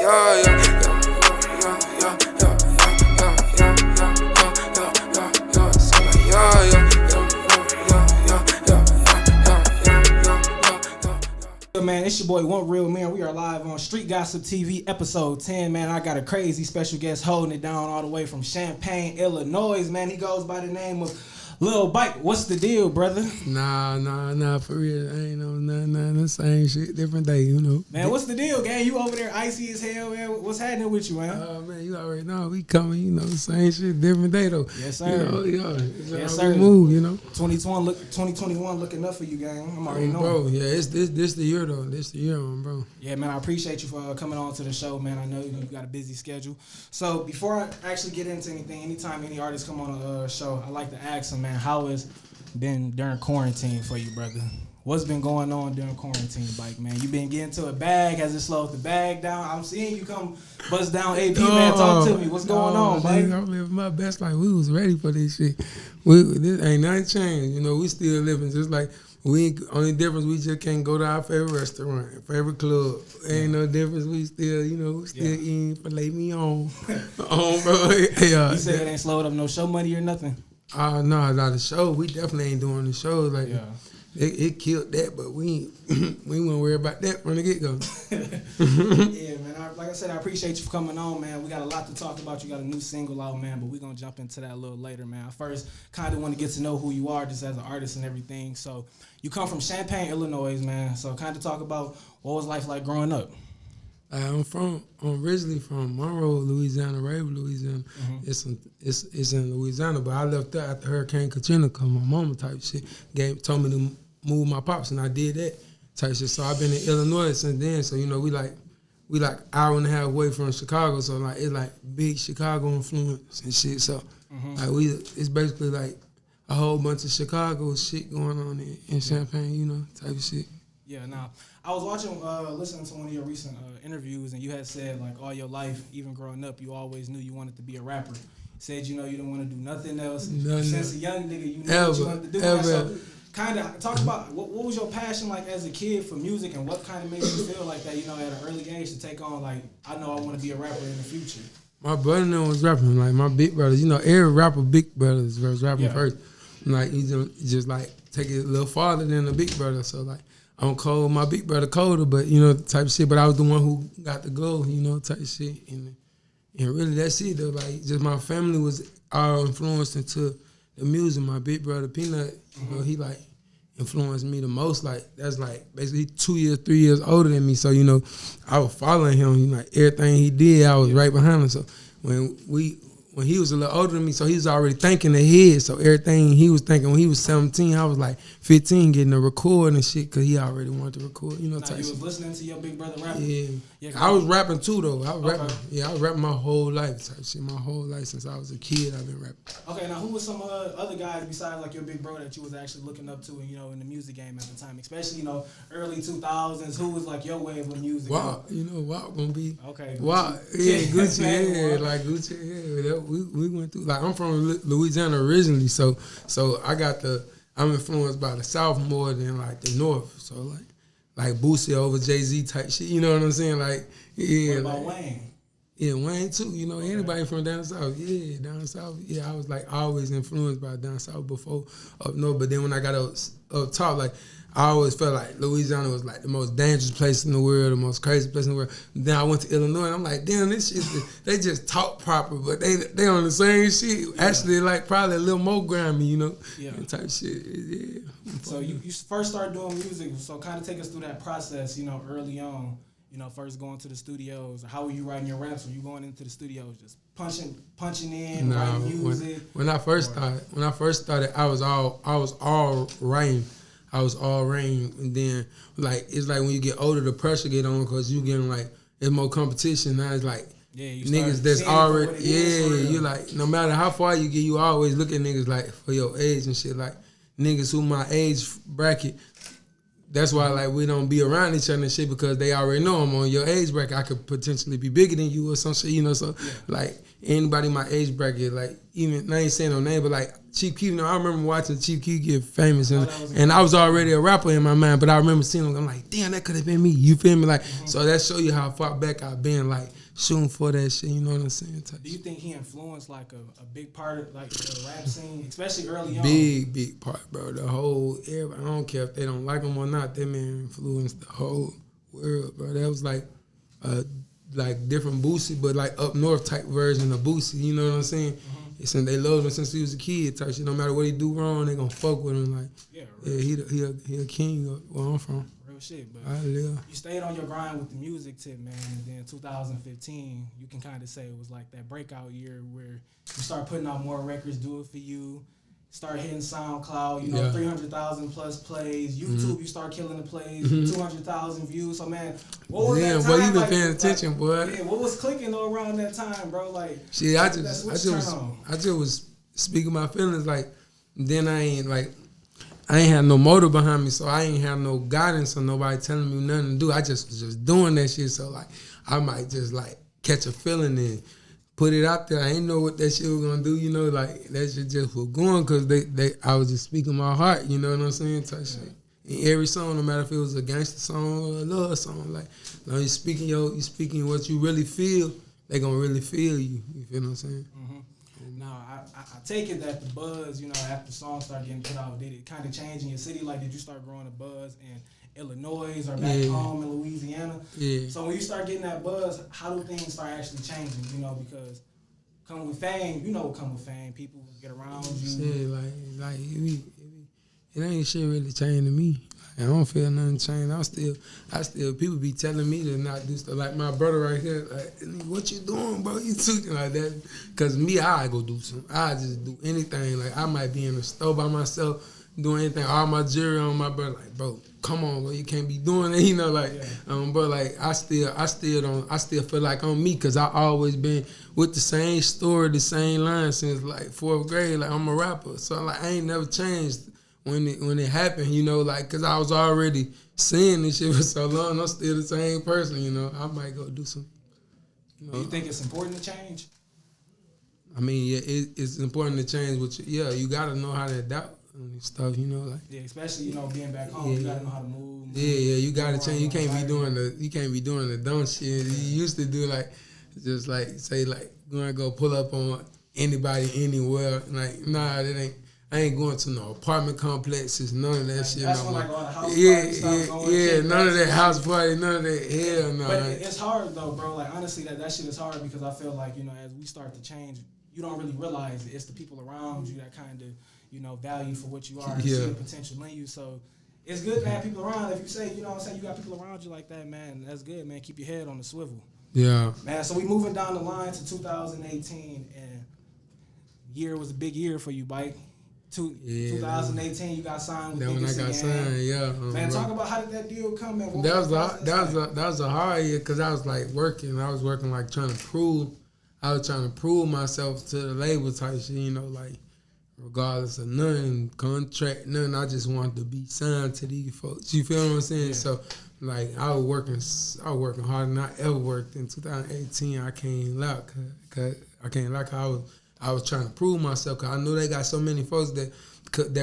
Man, it's your boy One Real Man. We are live on Street Gossip TV episode 10. Man, I got a crazy special guest holding it down all the way from Champaign, Illinois. Man, he goes by the name of Lil Bike. What's the deal, brother? Nah, for real. I ain't know nothing. The same shit, different day, you know. Man, what's the deal, gang? You over there icy as hell, man. What's happening with you, man? Man, you already know. We coming, you know, same shit, different day, though. Yes, sir. You know, it's yes, how sir. we move, you know. 2021 looking up for you, gang. I'm already knowing. Bro, yeah, it's this the year, though. This the year, bro. Yeah, man, I appreciate you for coming on to the show, man. I know you got a busy schedule. So before I actually get into anything, anytime any artists come on a show, I like to ask them, man, how has been during quarantine for you, brother? What's been going on during quarantine, Bike, man? You been getting to a bag? Has it slowed the bag down? I'm seeing you come bust down AP, man. Talk to me. What's going on, Bike? I'm living my best life. We was ready for this shit. This ain't nothing changed. You know, we still living just like only difference, we just can't go to our favorite restaurant, favorite club. Ain't no difference. We still, you know, eating filet mignon. Bro. You say it ain't slowed up no show money or nothing? No, not the show. We definitely ain't doing the show. Like, it killed that, but we wouldn't worry about that from the get-go. Yeah, man. Like I said, I appreciate you for coming on, man. We got a lot to talk about. You got a new single out, man, but we're going to jump into that a little later, man. I first kind of want to get to know who you are just as an artist and everything. So you come from Champaign, Illinois, man. So kind of talk about what was life like growing up. I'm originally from Monroe, Louisiana, Raven, Louisiana. Mm-hmm. It's in Louisiana, but I left there after Hurricane Katrina because my mama type shit told me to move my pops, and I did that type shit. So I've been in Illinois since then. So, you know, we like hour and a half away from Chicago. So like it's like big Chicago influence and shit. So it's basically like a whole bunch of Chicago shit going on in Champaign, you know, type of shit. Yeah, now I was listening to one of your recent interviews, and you had said like all your life, even growing up, you always knew you wanted to be a rapper. Said you know you don't want to do nothing else. Since a young nigga, you knew what you wanted to do. So kind of talk about what was your passion like as a kid for music, and what kind of made you feel like that, you know, at an early age to take on like, I know I want to be a rapper in the future. My brother was rapping, like my big brothers. You know, every rapper, big brothers was rapping first. Like he just like take it a little farther than the big brother. So like I'm cold, my big brother colder, but you know, type of shit. But I was the one who got the glow, you know, type of shit. And really that's it though. Like just my family was all influenced into the music. My big brother Peanut, you know, he like influenced me the most. Like that's like basically 2 years, 3 years older than me. So, you know, I was following him. You know, like everything he did, I was right behind him. So when he was a little older than me, so he was already thinking ahead. So everything he was thinking when he was 17, I was like 15 getting a record and shit because he already wanted to record, you know. Now, you was listening to your big brother rapping? Yeah. I was rapping too, though. I was rapping. Yeah, I was rapping my whole life. Type shit. My whole life since I was a kid, I've been rapping. Okay, now who was some other guys besides like your big bro that you was actually looking up to, and you know, in the music game at the time, especially, you know, early 2000s? Who was like your wave of music? Wow, you know, WAP gonna be. Okay. WAP, yeah, Gucci, yeah, like Gucci, yeah. We went through. Like I'm from Louisiana originally, so I'm influenced by the South more than like the North. So like Boosie over Jay-Z type shit. You know what I'm saying? Like What about Wayne? Yeah, Wayne too. You know, anybody from down south. Yeah, down south. Yeah, I was like always influenced by down south before up north. But then when I got up top, like I always felt like Louisiana was like the most dangerous place in the world, the most crazy place in the world. Then I went to Illinois and I'm like, damn, this shit, they just talk proper, but they on the same shit. Yeah. Actually, like probably a little more grimy, you know, type shit. Yeah. So you first started doing music, so kind of take us through that process, you know, early on. You know, first going to the studios. How were you writing your raps? Were you going into the studios just punching in, writing music? When I first started, I was all writing. I was all writing, and then like it's like when you get older, the pressure get on because you getting like it's more competition. Now it's like niggas that's already you like no matter how far you get, you always look at niggas like for your age and shit. Like niggas who my age bracket. That's why like we don't be around each other and shit because they already know I'm on your age bracket. I could potentially be bigger than you or some shit, you know. So like anybody my age bracket, like even I ain't saying no name, but like Chief Keef. I remember watching Chief Keef get famous, and I was already a rapper in my mind. But I remember seeing him. I'm like, damn, that could have been me. You feel me? Like, so that show you how far back I've been, like shooting for that shit. You know what I'm saying? Do you think he influenced like a big part of like the rap scene, especially early on? Big part, bro. The whole era. I don't care if they don't like him or not. That man influenced the whole world, bro. That was like different Boosie, but like up north type version of Boosie. You know what I'm saying? Since they loved him since he was a kid, type shit. No matter what he do wrong, they gonna fuck with him. Like, he a king of where I'm from. Real shit, but you stayed on your grind with the music tip, man. And then 2015, you can kind of say it was like that breakout year where you start putting out more records, Do It For You. Start hitting SoundCloud, 300,000 plus plays. YouTube, you start killing the plays, 200,000 views. So, man, what was that time? Boy, you been paying attention, boy. Yeah, what was clicking though around that time, bro? Like, shit, I just was speaking my feelings. Like, then I ain't had no motor behind me, so I ain't have no guidance or nobody telling me nothing to do. I just was just doing that shit. So like, I might just like catch a feeling and put it out there. I ain't know what that shit was gonna do, like that shit just was going because I was just speaking my heart, you know what I'm saying? Type shit. In every song, no matter if it was a gangster song or a love song, like you speaking what you really feel, they gonna really feel you. You feel what I'm saying? Now, I take it that the buzz, after songs start getting put out, did it kind of change in your city? Like, did you start growing a buzz in Illinois or back home in Louisiana? Yeah. So when you start getting that buzz, how do things start actually changing? Because come with fame, what come with fame. People get around you. Shit, it ain't shit really changing me. I don't feel nothing change. I still people be telling me to not do stuff. Like my brother right here, like, what you doing, bro? You too like that. Cause me, I go do something. I just do anything. Like I might be in the store by myself doing anything. All my jewelry on my brother. Like, bro, come on, bro. You can't be doing it. But like I still feel like I'm me. Cause I always been with the same story, the same line since like 4th grade. Like I'm a rapper, so like I ain't never changed. When it happened, cause I was already seeing this shit for so long, I'm still the same person, I might go do some. Do you think it's important to change? I mean, yeah, it's important to change. You gotta know how to adapt on this stuff, Yeah, especially being back home, you gotta know how to move. You gotta change. You can't be doing the dumb shit you used to do. Like just like say like gonna go pull up on anybody anywhere. Like nah, that ain't. I ain't going to no apartment complexes, none of that shit. That's no when all the house parties start going. None of that house party, none of that hell no. But it's hard though, bro. Like honestly, that shit is hard because I feel like as we start to change, you don't really realize it. It's the people around you that kind of value for what you are and see the potential in you. So it's good to have people around. If you say, you got people around you like that, man, that's good, man. Keep your head on the swivel. Yeah, man. So we moving down the line to 2018, and year was a big year for you, Bike. 2018, you got signed with that when I got signed, man, talk about how did that deal come in? That was a hard year because I was like working. I was working like trying to prove myself to the label type shit. Like regardless of nothing, contract, nothing. I just wanted to be signed to these folks. You feel what I'm saying? Yeah. So like I was working harder than I ever worked in 2018. I can't lie, cause I was trying to prove myself because I know they got so many folks that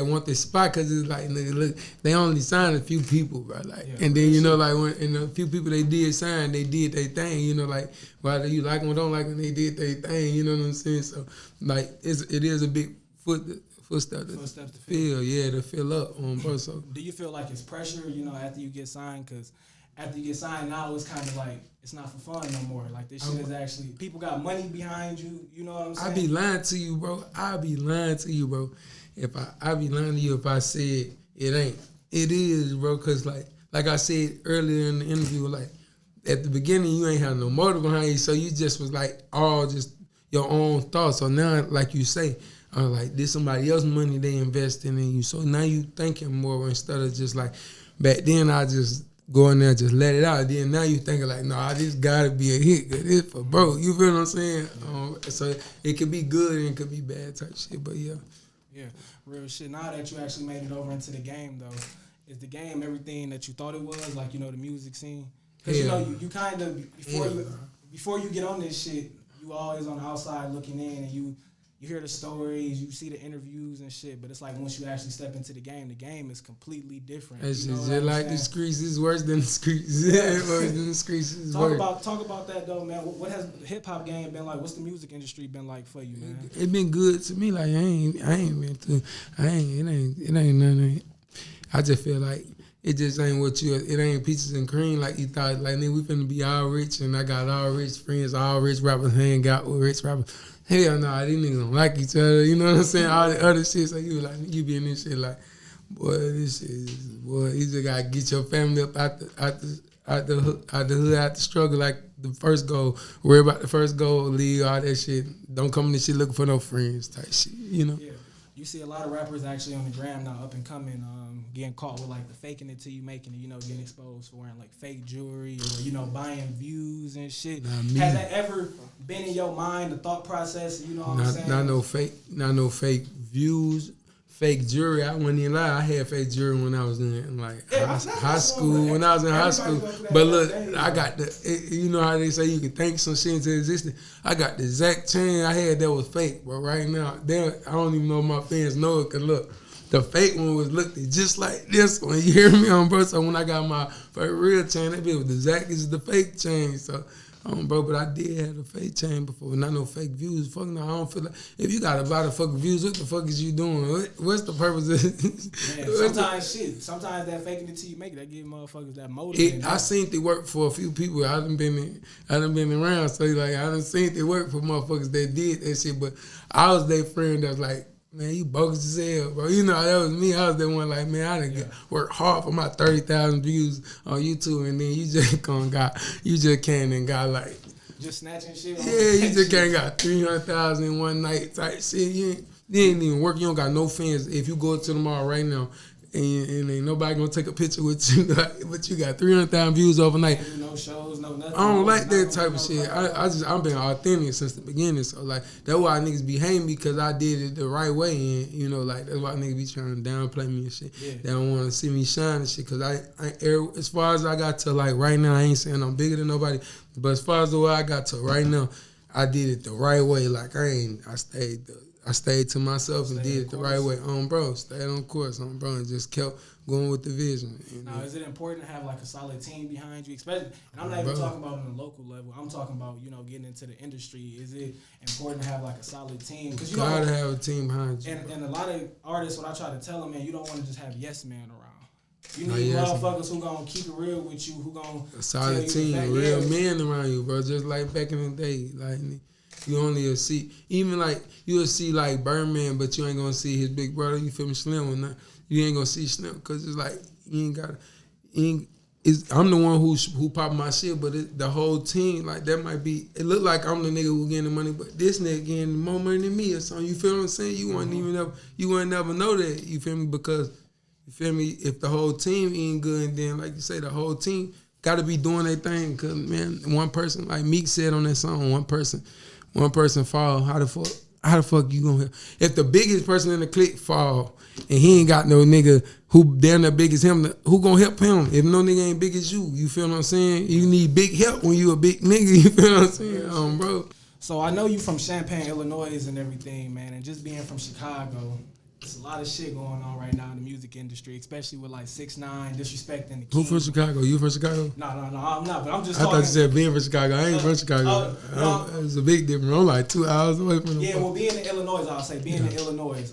want this spot because it's like, nigga, look, they only signed a few people, bro. Like, and then when a few people they did sign, they did their thing. Like whether you like them or don't like them, they did their thing. You know what I'm saying? So like, it is a big footstep to fill. Yeah, to fill up on bro. So do you feel like it's pressure? After you get signed, because after you get signed, now it's kind of like it's not for fun no more. Like this shit is actually people got money behind you. You know what I'm saying? I be lying to you, bro. I be lying to you, bro. If I be lying to you if I said it ain't. It is, bro. Cause like I said earlier in the interview, like at the beginning you ain't have no motive behind you, so you just was like all just your own thoughts. So now, like you say, like this somebody else's money they investing in you. So now you thinking more instead of just like back then I just go in there, just let it out. Then now you thinking like, no, this gotta be a hit. This for bro. You feel what I'm saying? So it could be good and it could be bad type shit. But yeah, real shit. Now that you actually made it over into the game, though, is the game everything that you thought it was? Like the music scene. Because you kind of before you get on this shit, you always on the outside looking in, and you you hear the stories, you see the interviews and shit, but it's like once you actually step into the game is completely different. It's just like the streets is worse than the streets. Yeah, worse than the streets is worse. Talk about that though, man. What has the hip hop game been like? What's the music industry been like for you, man? It been good to me. Like it ain't nothing. I just feel like it just ain't it ain't peaches and cream like you thought. Like, nigga, we finna be all rich, and I got all rich friends, all rich rappers hang out with rich rappers. Hell no, these niggas don't like each other. You know what I'm saying? All the other shit. So you be in this shit like, boy, this shit is, boy, you just gotta get your family up out the hood, out the struggle. Like the first goal, worry about the first goal, leave all that shit. Don't come in this shit looking for no friends type shit. You know? Yeah. You see a lot of rappers actually on the gram now, up and coming, getting caught with like the faking it till you making it, getting exposed for wearing like fake jewelry or, buying views and shit. Has that ever been in your mind, the thought process, what I'm saying? Not no fake views, fake jewelry. I wouldn't even lie. I had fake jewelry when I was in high school. When I was in high school, but look, I got you know how they say you can think some shit into existence. I got the exact chain I had that was fake, but right now, I don't even know if my fans know it. Cause look, the fake one was looked just like this one. You hear me, bro? So when I got my real chain, that bitch was the exact as the fake chain. So. Bro, but I did have a fake chain before, not no fake views. Fuck no, I don't feel like if you gotta buy the fucking views, what the fuck is you doing? What's the purpose of it? Sometimes that faking it till you make it, that give motherfuckers that motive. I seen it work for a few people. I done been around, so like I done seen it work for motherfuckers that did that shit. But I was their friend that was like, man, you bogus as hell, bro. That was me. I was the one like, man, I done worked hard for my 30,000 views on YouTube, and then you just came and got like just snatching shit. Yeah, you just can't got 300,000 in one night type shit. You ain't even work. You don't got no fans. If you go to the mall right now, and ain't nobody gonna take a picture with you, but you got 300,000 views overnight. No shows, no nothing. I don't like that type of shit. I've been authentic since the beginning. So like that's why niggas be hating me because I did it the right way, and like that's why niggas be trying to downplay me and shit. Yeah. They don't want to see me shine and shit. Cause I as far as I got to like right now, I ain't saying I'm bigger than nobody, but as far as the way I got to right now, I did it the right way. Like I stayed to myself and did it the right way. Stayed on course, bro, and just kept going with the vision. Now, is it important to have like a solid team behind you? Especially, and I'm not even talking about on the local level. I'm talking about getting into the industry. Is it important to have like a solid team? Because you gotta have a team behind you. And a lot of artists, what I try to tell them, man, you don't want to just have yes man around. You need motherfuckers who gonna keep it real with you, who gonna a solid team, real men around you, bro. Just like back in the day, like. You only see, even like, you'll see like Birdman, but you ain't gonna see his big brother, you feel me, Slim or not. You ain't gonna see Slim, cause it's like, I'm the one who pop my shit, but the whole team, like that might be, it look like I'm the nigga who getting the money, but this nigga getting more money than me or something, you feel what I'm saying? You wouldn't never know that, you feel me, because, you feel me, if the whole team ain't good, then like you say, the whole team gotta be doing their thing, cause man, one person, like Meek said on that song, one person fall, how the fuck you gonna help? If the biggest person in the clique fall and he ain't got no nigga who damn near big as him, who gonna help him? If no nigga ain't big as you feel what I'm saying? You need big help when you a big nigga, you feel what I'm saying? Bro. So I know you from Champaign, Illinois and everything, man, and just being from Chicago, there's a lot of shit going on right now in the music industry, especially with like 6ix9ine disrespecting the king. Who from Chicago? You from Chicago? No, I'm not. But I'm just. I thought you said being from Chicago. I ain't from Chicago. It's a big difference. I'm like 2 hours away from. Yeah, well, being in Illinois, I'll say being in Illinois.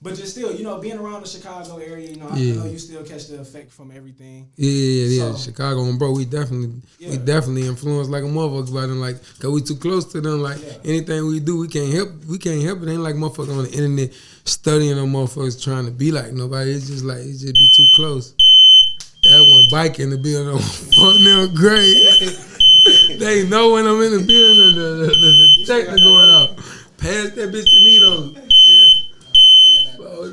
But just still, being around the Chicago area, I know you still catch the effect from everything. Yeah. Chicago, bro, we definitely influence like a motherfucker by them, like, cause we too close to them. Like anything we do, we can't help it. Ain't like motherfuckers on the internet studying them motherfuckers trying to be like nobody. It's just be too close. That one bike in the building, fuck them great. They know when I'm in the building, the techno going out. Pass that bitch to me though. We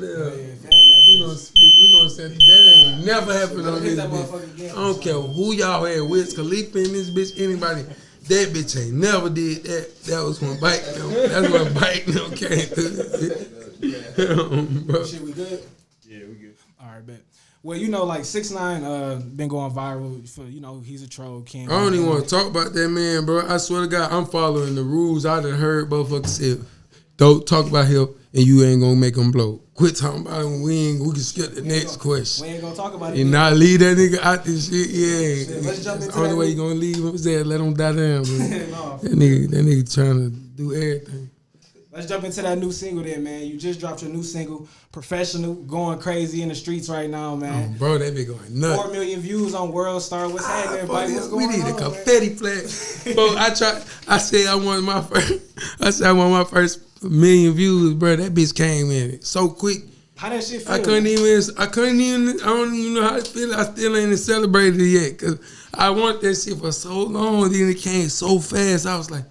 gonna say that ain't never happened on this bitch. I don't care who y'all had with, Khalifa in this bitch, anybody. That bitch ain't never did that. That was when bike them. That's when bike them came through this. Shit, we good? Yeah, we good. All right, bet. Well, like 6ix9ine been going viral for, he's a troll king. I don't even want to talk about that man, bro. I swear to God, I'm following the rules. I done heard motherfuckers say, don't talk about him and you ain't gonna make him blow. Quit talking about him. We can skip the next question. We ain't gonna talk about it. And not leave that nigga out this shit. Yeah. Shit, let's jump into the only way you gonna leave him is that let him die down. No, that nigga trying to do everything. Let's jump into that new single then, man. You just dropped your new single, Professional, going crazy in the streets right now, man. Oh, bro, they be going nuts. 4 million views on World Star. What's happening, everybody? What's going on? We need a confetti flag. Bro, I said I wanted my first 1 million views, bro. That bitch came in so quick. How that shit feel? I don't even know how to feel. I still ain't celebrated it yet. Cause I want that shit for so long. Then it came so fast. I was like,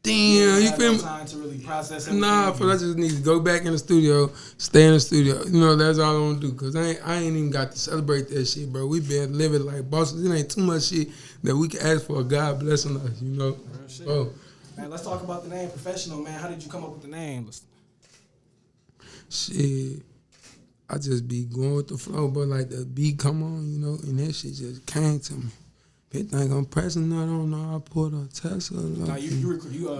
damn, you feel me? Time to really process everything. Nah, but I just need to go back in the studio, stay in the studio. You know, that's all I want to do. Cause I ain't even got to celebrate that shit, bro. We been living like bosses. It ain't too much shit that we can ask for. God blessing us, you know. Real shit. Bro. Man, let's talk about the name Professional, man. How did you come up with the name? Shit, I just be going with the flow, but like the beat come on, you know, and that shit just came to me. People think I'm pressing that on, no, I pulled a Tesla. Now you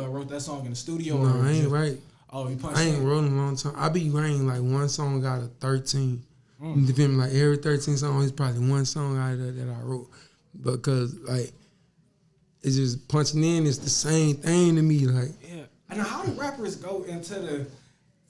wrote that song in the studio? No, I ain't right. Oh, you punched I ain't wrote in a long time. I be writing like one song out of 13. You feel me? Like every 13 songs, it's probably one song out of that I wrote. Because like, it's just punching in, it's the same thing to me. Like, yeah. And how do rappers go into the...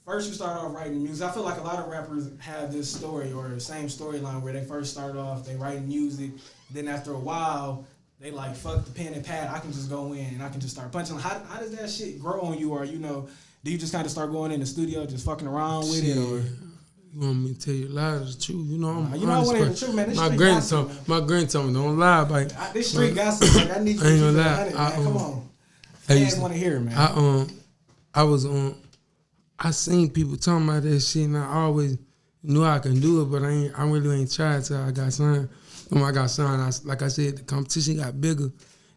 First, you start off writing music. I feel like a lot of rappers have this story or the same storyline where they first start off, they write music. Then after a while, they like, fuck the pen and pad. I can just go in and I can just start punching. How does that shit grow on you? Or, you know, do you just kind of start going in the studio, just fucking around with it? Or you want me to tell you a lie of the truth? You know, I'm you know I want to hear the truth, man. This my grandson don't lie. Like, this street gossip, like, I need you to keep it 100, man. Come on. Fans want to hear it, man. I was on... I seen people talking about that shit, and I always knew I can do it, but I really ain't tried till I got signed. When I got signed, like I said, the competition got bigger.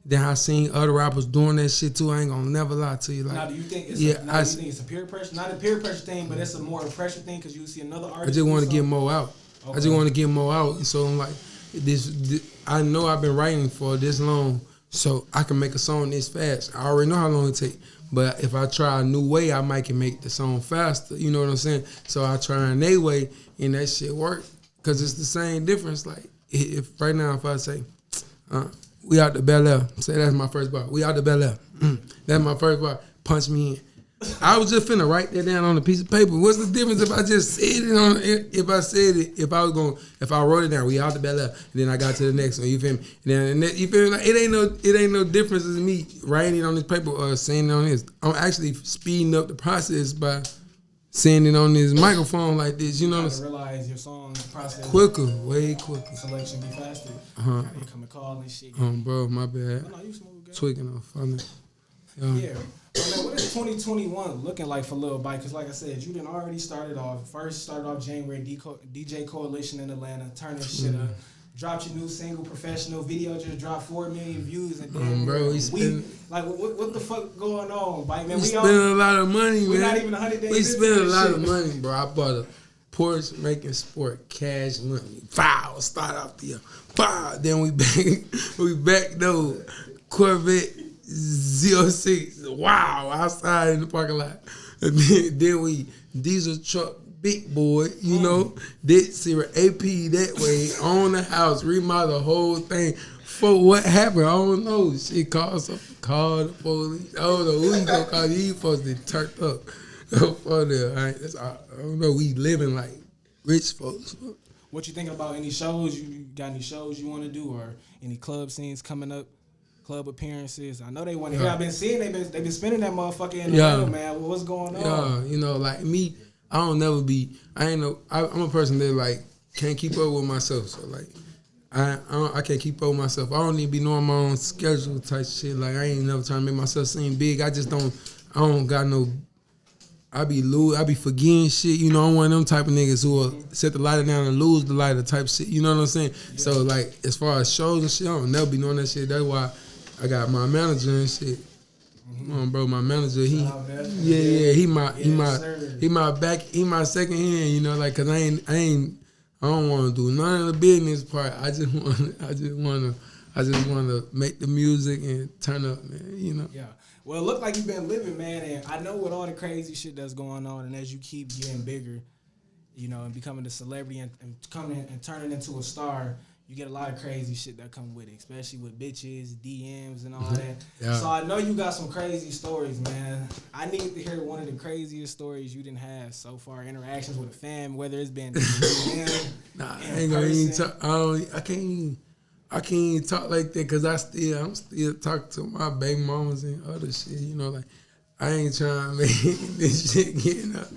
Then I seen other rappers doing that shit too. I ain't gonna never lie to you. Like, now, do you think it's a peer pressure? Not a peer pressure thing, but it's a more pressure thing because you see another artist. I just want to get more out. Okay. I just want to get more out. And so I'm like, this. I know I've been writing for this long, so I can make a song this fast. I already know how long it take. But if I try a new way, I might can make the song faster. You know what I'm saying? So I try in their way, and that shit work. Because it's the same difference. Like, if right now, if I say, we out the Bel Air. Say that's my first bar. We out the Bel Air. That's my first bar. Punch me in. I was just finna write that down on a piece of paper. What's the difference if I just said it on? If I said it, if I wrote it down, we out the Bel Air, and then I got to the next one. You feel me? And then you feel me? Like, it ain't no difference in me writing it on this paper or saying it on this. I'm actually speeding up the process by saying it on this microphone like this. You know what I'm saying? Realize your song process quicker, way quicker. Selection be faster. Come and call and shit. Bro, my bad. No, you smooth, tweaking off. Yeah. Man, what is 2021 looking like for Lil Bite? Because like I said, you done already started off January, DJ Coalition in Atlanta, turning shit up. Dropped your new single, Professional. Video just dropped 4 million views. And then bro, what the fuck going on, Bite? Man, we spending a lot of money, man. We're not even 100 days. We spending a lot of money, bro. I bought a Porsche making sport, cash money. Foul, start off the year. Foul. Then we back though. Corvette 06. Wow, outside in the parking lot. And then we diesel truck, big boy, you know, that Sierra AP that way, on the house, remodel the whole thing. For what happened, I don't know. She called the police. I don't know who you gonna call. You supposed to be turned up. I don't know. We living like rich folks. What you thinking about? Any shows? You got any shows you want to do, or any club scenes coming up? Club appearances. I know they want to hear. I've been seeing they been spending that motherfucker in the middle, man. What's going on? Yeah, you know, like me, I'm a person that like can't keep up with myself. So like, I can't keep up with myself. I don't need to be knowing my own schedule type shit. Like I ain't never trying to make myself seem big. I don't got no. I be forgetting shit. You know, I'm one of them type of niggas who will set the lighter down and lose the lighter type shit. You know what I'm saying? Yeah. So like, as far as shows and shit, I don't never be knowing that shit. That's why I got my manager and shit. Bro, my manager, he my second hand, you know, like, cause I don't want to do none of the business part. I just want I just want to make the music and turn up, man. You know. Yeah. Well, it look like you've been living, man, and I know with all the crazy shit that's going on, and as you keep getting bigger, you know, and becoming a celebrity and coming and turning into a star, you get a lot of crazy shit that come with it, especially with bitches, DMs, and all that. Yeah. So I know you got some crazy stories, man. I need to hear one of the craziest stories you didn't have so far, interactions with a fan, whether it's been DM, nah, I ain't gonna even talk. I can't even talk like that because I'm still talking to my baby mamas and other shit. You know, like I ain't trying to make this shit getting up.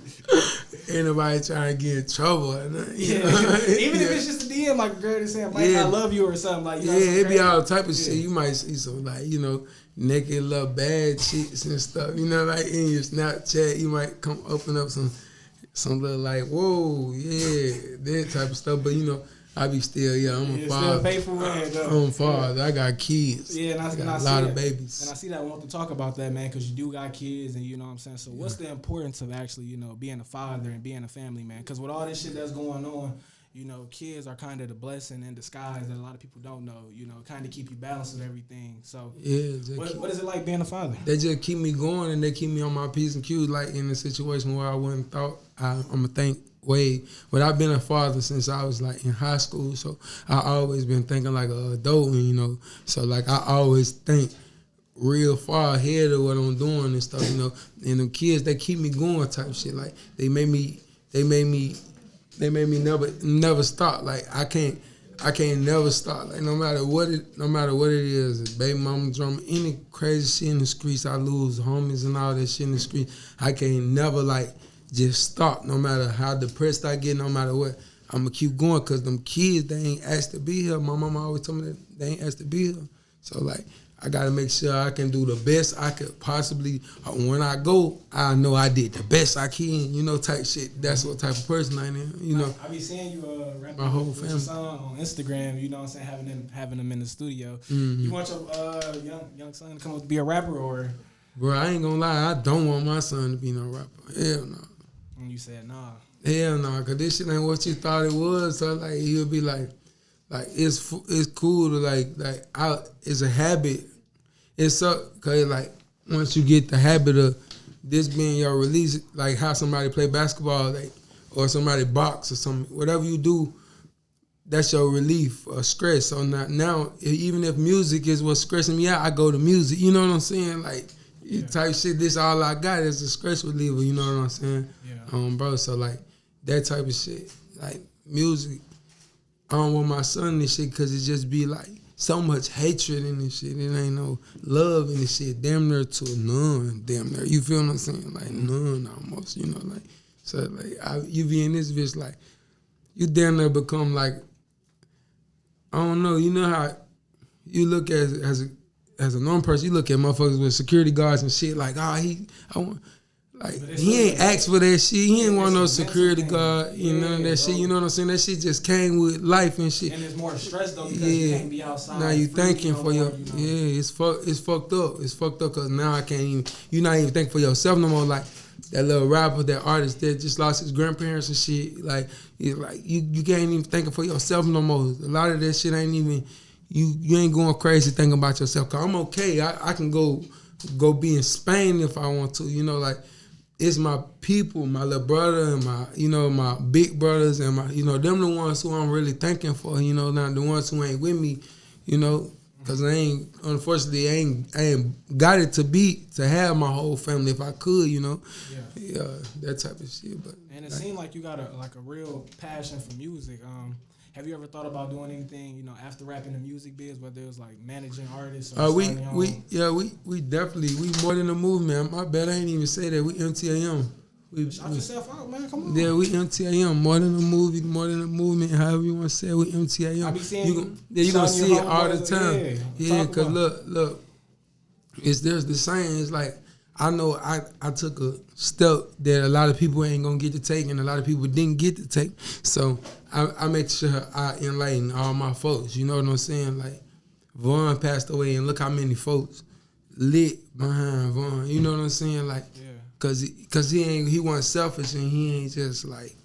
Ain't nobody trying to get in trouble or nothing. Even if it's just a DM, like a girl that's saying, Mike, I love you or something. Like, you know, it be all type of shit. You might see some, like, you know, naked little bad chicks and stuff. You know, like in your Snapchat, you might come open up some little like, whoa, yeah, that type of stuff. But, you know, I be still, I'm a father. Still faithful man, though. I'm a father. I got kids. Yeah, and I got a lot of babies. And I see that I want to talk about that, man, because you do got kids, and you know what I'm saying. So what's the importance of actually, you know, being a father and being a family man? Because with all this shit that's going on, you know, kids are kind of the blessing in disguise that a lot of people don't know. You know, kind of keep you balanced with everything. So what is it like being a father? They just keep me going, and they keep me on my P's and Q's, like in a situation where I wouldn't thought I'm gonna think. But I've been a father since I was like in high school, so I always been thinking like an adult, you know. So like I always think real far ahead of what I'm doing and stuff, you know. And them kids, they keep me going type shit. Like they made me never stop. Like I can't never stop. Like no matter what it is, baby mama drama, any crazy shit in the streets, I lose homies and all that shit in the streets. I can't never like just stop, no matter how depressed I get, no matter what. I'm going to keep going because them kids, they ain't asked to be here. My mama always told me that they ain't asked to be here. So, like, I got to make sure I can do the best I could possibly. When I go, I know I did the best I can, you know, type shit. That's what type of person I am, you know. I be seeing you rapping my whole with family. Your son on Instagram, you know what I'm saying, having them in the studio. Mm-hmm. You want your young son to come up to be a rapper or? Bro, I ain't going to lie. I don't want my son to be no rapper. Hell no. And you said nah. Hell no, because this shit ain't what you thought it was. So, like, he'll be like it's cool to, it's a habit. It's so, because, like, once you get the habit of this being your release, like how somebody play basketball, like, or somebody box or something, whatever you do, that's your relief or stress. So now, even if music is what's stressing me out, I go to music. You know what I'm saying? Like, type shit, this all I got is a stress reliever, you know what I'm saying? Yeah. Bro, so like that type of shit, like music, I don't want my son in this shit because it just be like so much hatred in this shit. It ain't no love in this shit. Damn near to none, damn near. You feel what I'm saying? Like none almost, you know, like, so like you be in this bitch like, you damn near become like, I don't know, you know how you look as a normal person, you look at motherfuckers with security guards and shit like, he ain't asked for that shit. He ain't want no security guard, you know, that shit, you know what I'm saying? That shit just came with life and shit. And it's more stress though because you can't be outside. Now you thinking for your, it's fucked up. It's fucked up because now I can't even, you not even thinking for yourself no more. Like that little rapper, that artist that just lost his grandparents and shit, like, it's like you can't even think for yourself no more. A lot of that shit ain't even, You ain't going crazy thinking about yourself. Cause I'm okay. I can go be in Spain if I want to. You know, like it's my people, my little brother and my big brothers and them the ones who I'm really thinking for. You know, not the ones who ain't with me. You know, cause unfortunately I ain't got it to have my whole family if I could. You know, that type of shit. But and it seemed like you got a real passion for music. Have you ever thought about doing anything, you know, after rapping the music biz, whether it was like managing artists or we definitely more than a movement. My bad, I ain't even say that. We MTAM. Shout yourself out, man. Come on. Yeah, we MTAM. More than a movie, more than a movement. However you want to say it, we MTAM. I be seeing you gonna see it all the time. Yeah, because look, there's the saying. It's like, I know I took a step that a lot of people ain't gonna get to take, and a lot of people didn't get to take. So I make sure I enlighten all my folks. You know what I'm saying? Like Vaughn passed away, and look how many folks lit behind Vaughn. You know what I'm saying? Like, cause he wasn't selfish, and he ain't just like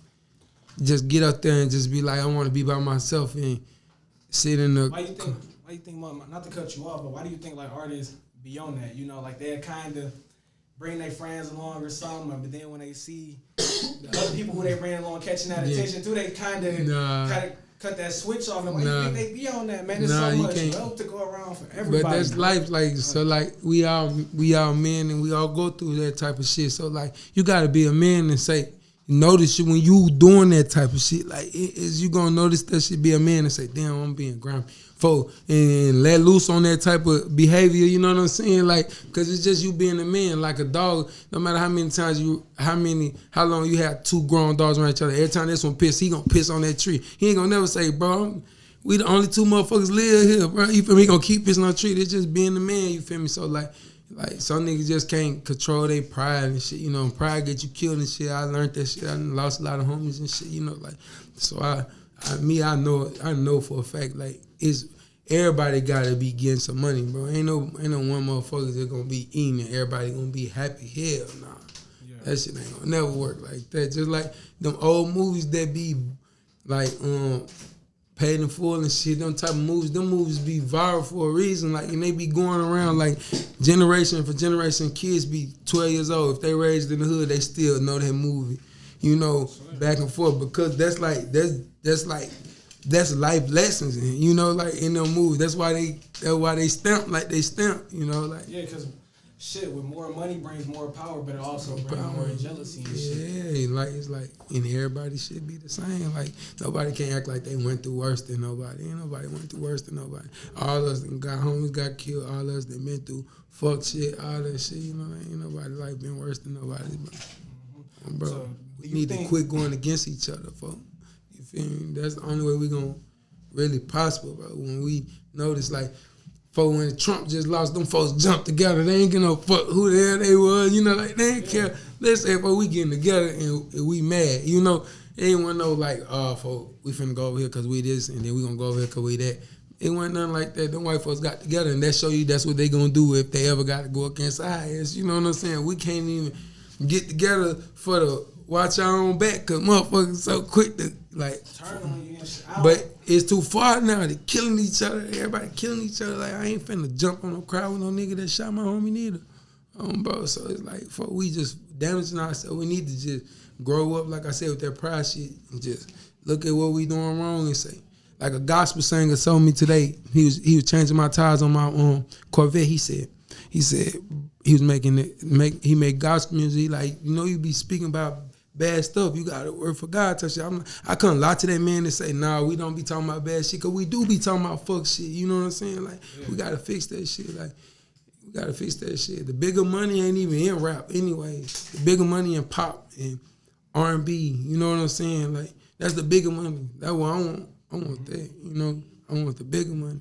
just get up there and just be like, I want to be by myself and sit in the. why you think, not to cut you off, but why do you think like artists be on that? You know, like they kind of bring their friends along or something, but then when they see the other people who they bring along catching that attention too, they kind of cut that switch off. And why you think they be on that, man? There's so much wealth to go around for everybody. But that's life, like so, like we all men and we all go through that type of shit. So like you gotta be a man and say. Notice when you doing that type of shit, like is you gonna notice that shit, be a man and say, damn, I'm being grumpy, and let loose on that type of behavior. You know what I'm saying? Like, cause it's just you being a man, like a dog. No matter how many times how long you have two grown dogs around each other. Every time this one piss, he gonna piss on that tree. He ain't gonna never say, bro, we the only two motherfuckers live here, bro. You feel me? He gonna keep pissing on the tree. It's just being a man. You feel me? So like some niggas just can't control their pride and shit, you know. Pride get you killed and shit. I learned that shit. I lost a lot of homies and shit, you know. Like, so I know for a fact, like, everybody gotta be getting some money, bro. Ain't no one motherfuckers that gonna be eating and everybody gonna be happy. Hell nah. Yeah. That shit ain't gonna never work like that. Just like them old movies that be like Paid in Full and shit, them type of movies, them movies be viral for a reason, like, and they be going around like generation for generation. Kids be 12 years old. If they raised in the hood, they still know that movie, you know, back and forth, because that's life lessons, you know, like in them movies. That's why they stamp like they stamp, you know, like. Yeah, because shit, with more money brings more power, but it also brings more jealousy and shit. Yeah, like it's like, and everybody should be the same. Like nobody can act like they went through worse than nobody. Ain't nobody went through worse than nobody. All us that got homies got killed. All us that been through fuck shit, all that shit. You know, ain't nobody like been worse than nobody. But, bro, so, we need to quit going against each other, folks. You feel me? That's the only way we gonna really prosper, bro. When we notice, like. When Trump just lost, them folks jumped together. They ain't give no fuck who the hell they was. You know, like, they ain't care. Let's say, we getting together and we mad. You know, they ain't want no, like, folks, we finna go over here because we this, and then we gonna go over here because we that. It wasn't nothing like that. Them white folks got together, and that show you that's what they gonna do if they ever got to go against our ass. You know what I'm saying? We can't even get together for the watch our own back, because motherfuckers so quick to, like, turn on you and shit. But it's too far now. They killing each other. Everybody killing each other. Like, I ain't finna jump on no crowd with no nigga that shot my homie neither. Bro, so it's like, fuck, we just damaging ourselves. We need to just grow up, like I said, with that pride shit, and just look at what we doing wrong and say. Like a gospel singer told me today, he was changing my tires on my Corvette. He said he was he made gospel music. He like, you know, you be speaking about bad stuff. You got to work for God. I couldn't lie to that man and say, nah, we don't be talking about bad shit, because we do be talking about fuck shit. You know what I'm saying? Like, we got to fix that shit. Like, we got to fix that shit. The bigger money ain't even in rap anyway. The bigger money in pop and R&B. You know what I'm saying? Like, that's the bigger money. That's what I want. I want that. You know, I want the bigger money.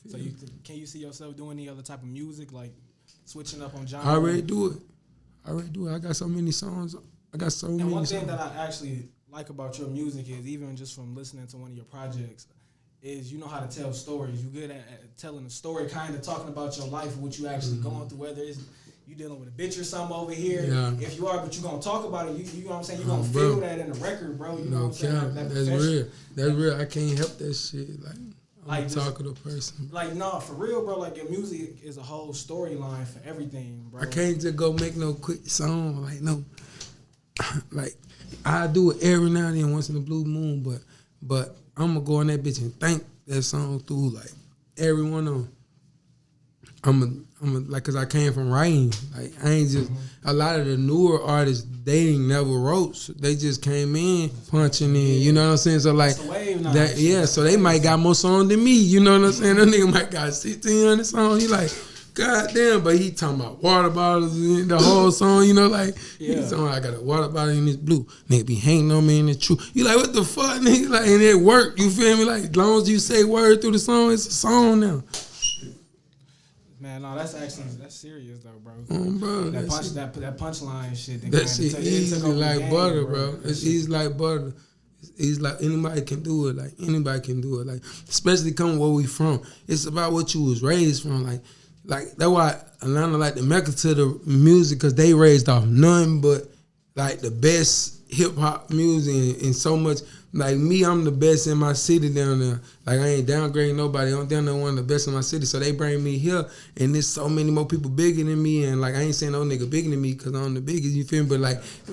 So can you see yourself doing any other type of music, like switching up on genre? I already do it. I got so many songs. And one thing that I actually like about your music is, even just from listening to one of your projects, is you know how to tell stories. You're good at telling a story, kind of talking about your life, what you actually going through, whether it's you dealing with a bitch or something over here. Yeah. If you are, but you're going to talk about it, you know what I'm saying? You're going to feel that in the record, bro. You know what I'm saying? That's real. That's real. I can't help that shit. Like talkative person. Like, no, for real, bro. Like, your music is a whole storyline for everything, bro. I can't just go make no quick song. Like, no. Like, I do it every now and then, once in a blue moon, but I'm gonna go on that bitch and think that song through, like, every one of them. I'm like, cause I came from writing. Like, I ain't just a lot of the newer artists, they ain't never wrote. So they just came in punching in. You know what I'm saying? So like, so they might got more songs than me. You know what I'm saying? That nigga might got 1,600 songs. He like, God damn, but he talking about water bottles and the whole song, you know, like, he's talking about, I got a water bottle in this blue. Nigga be hanging on me in the truth. You like, what the fuck, nigga? Like, and it work, you feel me? Like, as long as you say word through the song, it's a song now. Man, no, that's serious though, bro. Bro, that punchline shit. That shit easy like butter, bro. It's easy like butter. It's easy like anybody can do it. Like, anybody can do it. Like, especially coming where we from. It's about what you was raised from. Like that's why Atlanta like the mecca to the music, because they raised off nothing but like the best hip hop music and so much like me, I'm the best in my city down there. Like I ain't downgrading nobody. I'm down there one of the best in my city. So they bring me here, and there's so many more people bigger than me. And like I ain't saying no nigga bigger than me because I'm the biggest. You feel me?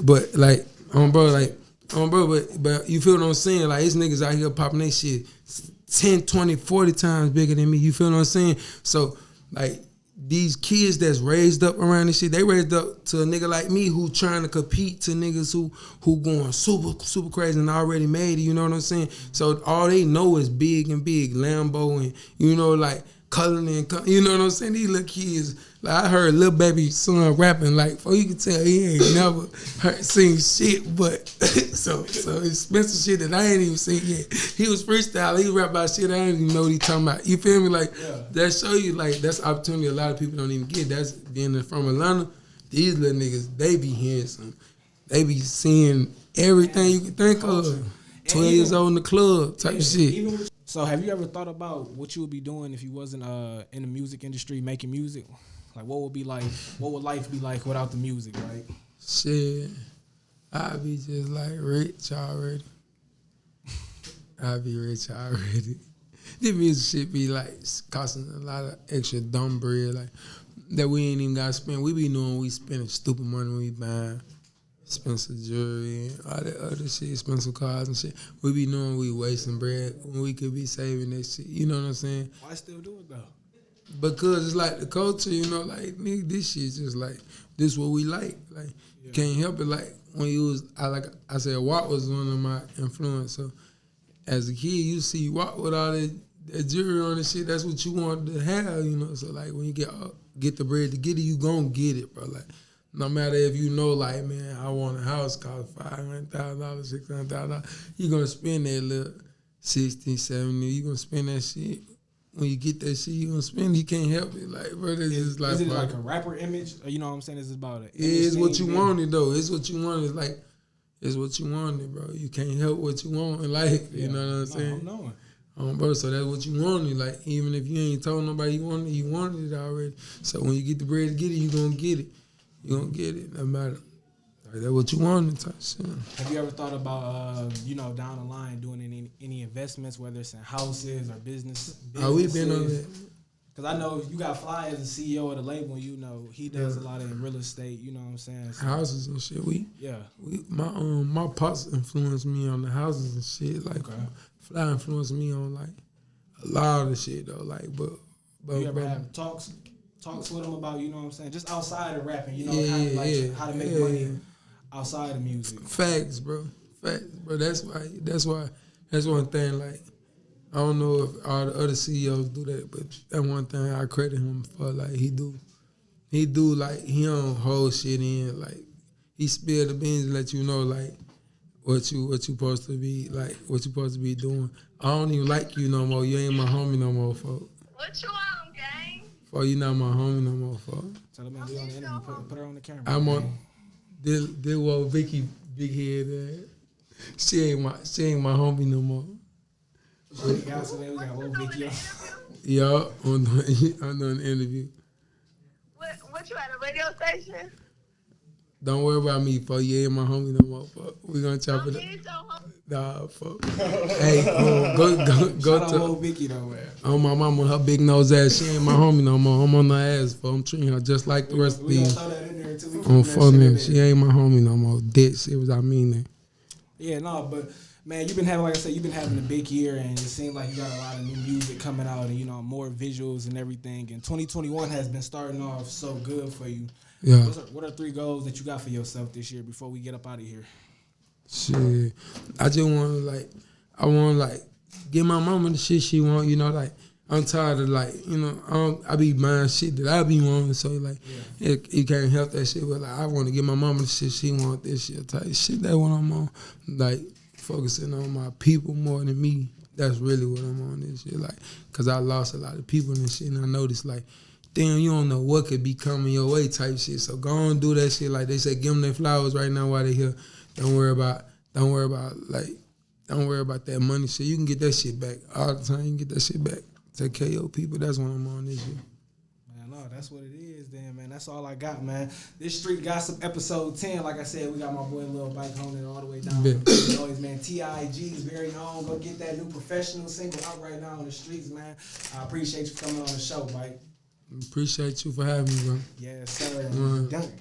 But you feel what I'm saying? Like it's niggas out here popping their shit 10, 20, 40 times bigger than me. You feel what I'm saying? So like these kids that's raised up around this shit, they raised up to a nigga like me who trying to compete to niggas who going super crazy and already made it, you know what I'm saying? So all they know is big and big, Lambo and, you know, like Cullen and, you know what I'm saying? These little kids, like I heard Lil Baby son rapping, like, you can tell he ain't never seen shit, but so it's Spencer shit that I ain't even seen yet. He was freestyle, he rap about shit I ain't even know what he talking about. You feel me? Like, that show you, like, that's opportunity a lot of people don't even get. That's being from Atlanta. These little niggas, they be handsome. They be seeing everything you can think of. 12 years old in the club type shit. So have you ever thought about what you would be doing if you wasn't in the music industry making music? Like what would life be like without the music, right? Shit, I'd be just like rich already. I'd be rich already. The music shit be like costing a lot of extra dumb bread, like that we ain't even gotta spend. We be knowing we spending stupid money when we buying expensive jewelry and all that other shit, expensive cars and shit. We be knowing we wasting bread when we could be saving that shit. You know what I'm saying? Why still do it though? Because it's like the culture, you know, like nigga, this shit just like this what we like. Like you can't help it. Like when you was like I said, Watt was one of my influence. So as a kid, you see Watt with all that jewelry on and shit. That's what you want to have, you know. So like when you get the bread to get it, you gon' get it, bro. Like no matter if you know, like man, I want a house cost $500,000, $600,000, you gonna spend that little 60, 70. You gonna spend that shit. When you get that shit, you gonna spend. You can't help it, like bro. Is it like a rapper image? Or you know what I'm saying? Is it about it? It's what you wanted though. It's what you wanted. Like it's what you wanted, bro. You can't help what you want in life. You know what I'm saying? I'm knowing. Bro, so that's what you wanted. Like even if you ain't told nobody you wanted it already. So when you get the bread to get it, you gonna get it. You gonna get it, no matter. Like, that's what you wanted. Type shit. Have you ever thought about, down the line doing any investments, whether it's in houses or businesses? We been on that. Because I know you got Fly as the CEO of the label, and you know he does a lot in real estate. You know what I'm saying? So, houses and shit. My pops influenced me on the houses and shit. Like Fly influenced me on like a lot of shit though. Like, but you ever have talks with him about, you know what I'm saying, just outside of rapping, you know, how to make money outside of music. Facts, bro. That's one thing. Like, I don't know if all the other CEOs do that, but that one thing I credit him for. Like, he do. Like, he don't hold shit in. Like, he spill the beans and let you know like what you supposed to be like, what you supposed to be doing. I don't even like you no more. You ain't my homie no more, folks. What you on, gang? For you not my homie no more, folks. Tell the man be on the interview. Put her on the camera. I'm on. This what Vicky big head. She ain't my homie no more. We got old Vicky on. Yeah, I'm doing the interview. What you at a radio station? Don't worry about me, fuck. You ain't my homie no more, fuck. We gonna chop it up. Nah, fuck. Hey, go to old Vicky though, man. On my mama, her big nose ass. She ain't my homie no more. I'm on her ass, fuck. I'm treating her just like the rest of these. On phone, she ain't my homie no more. Dead serious, I mean that. Yeah, no, but man, you've been having, like I said, you've been having a big year, and it seems like you got a lot of new music coming out, and more visuals and everything. And 2021 has been starting off so good for you. Yeah. What are 3 goals that you got for yourself this year before we get up out of here? Shit, I just want to give my mama the shit she want. I'm tired of I be buying shit that I be wanting. So you can't help that shit. But I want to give my mama the shit she want. This shit type shit. That's what I'm on. Like focusing on my people more than me. That's really what I'm on this shit. Like, cause I lost a lot of people and shit, and I noticed like, damn, you don't know what could be coming your way type shit. So go on and do that shit. Like they say, give them their flowers right now while they here. Don't worry about that money shit. You can get that shit back all the time. You can get that shit back. Take care of your people. That's what I'm on this year. Man, no, that's what it is then, man. That's all I got, man. This Street Gossip episode 10. Like I said, we got my boy Lil Bike holding it all the way down. Always, man. T.I.G.'s very own. Go get that new Professional single out right now on the streets, man. I appreciate you for coming on the show, Bike. Appreciate you for having me, bro. Yes, sir. Done.